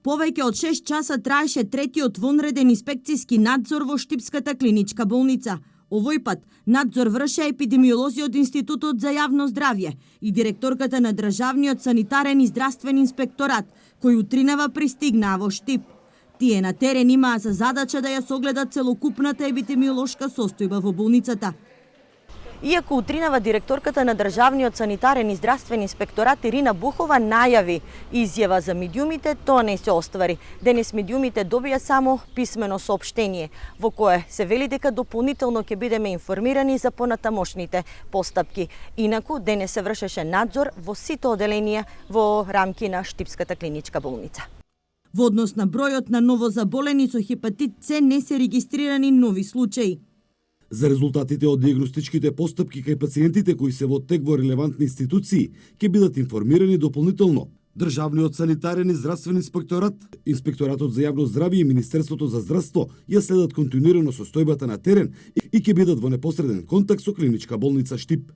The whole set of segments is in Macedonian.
Повеќе од 6 часа траеше третиот вонреден инспекцијски надзор во Штипската клиничка болница. Овој пат надзор врше епидемиолози од Институтот за јавно здравје и директорката на Државниот санитарен и здравствен инспекторат, кои утринава пристигнаа во Штип. Тие на терен имаа за задача да ја согледат целокупната епидемиолошка состојба во болницата. Иако утринава директорката на Државниот санитарен и здравствен инспекторат Ирина Бухова најави изјава за медиумите, тоа не се оствари. Денес медиумите добија само писмено соопштение, во кое се вели дека дополнително ќе бидеме информирани за понатамошните постапки. Инаку, денес се вршеше надзор во сите оделенија во рамки на Штипската клиничка болница. Во однос на бројот на новозаболени со хепатит С не се регистрирани нови случаи. За резултатите од диагностичките постапки кај пациентите кои се во тек во релевантни институции ќе бидат информирани дополнително. Државниот санитарен и здравствен инспекторат, Инспекторатот за јавно здравје и Министерството за здравство ја следат континуирано состојбата на терен и ќе бидат во непосреден контакт со клиничка болница Штип.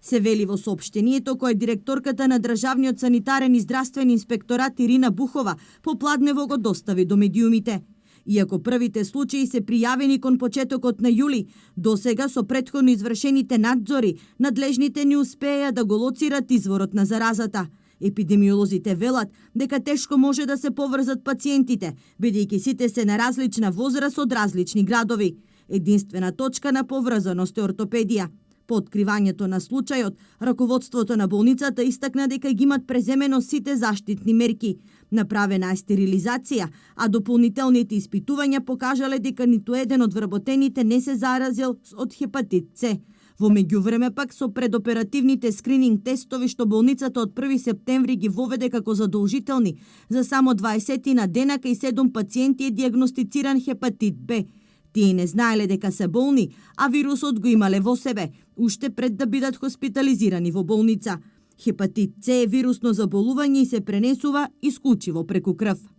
Се вели во соопштението кое директорката на Државниот санитарен и здравствен инспекторат Ирина Бухова попладнево го достави до медиумите. Иако првите случаи се пријавени кон почетокот на јули, досега со претходно извршените надзори, надлежните не успеа да го лоцират изворот на заразата. Епидемиолозите велат дека тешко може да се поврзат пациентите, бидејќи сите се на различна возраст од различни градови. Единствена точка на поврзаност е ортопедија. По откривањето на случајот, раководството на болницата истакна дека ги имат преземено сите заштитни мерки. Направена е стерилизација, а дополнителните испитувања покажале дека ниту еден од вработените не се заразил од хепатит С. Во меѓувреме пак со предоперативните скрининг тестови што болницата од 1 септември ги воведе како задолжителни, за само 20 на дена кај 7 пациенти е диагностициран хепатит Б. Тие не знаеле дека се болни, а вирусот го имале во себе, уште пред да бидат хоспитализирани во болница. Хепатит С е вирусно заболување и се пренесува исклучиво преку крв.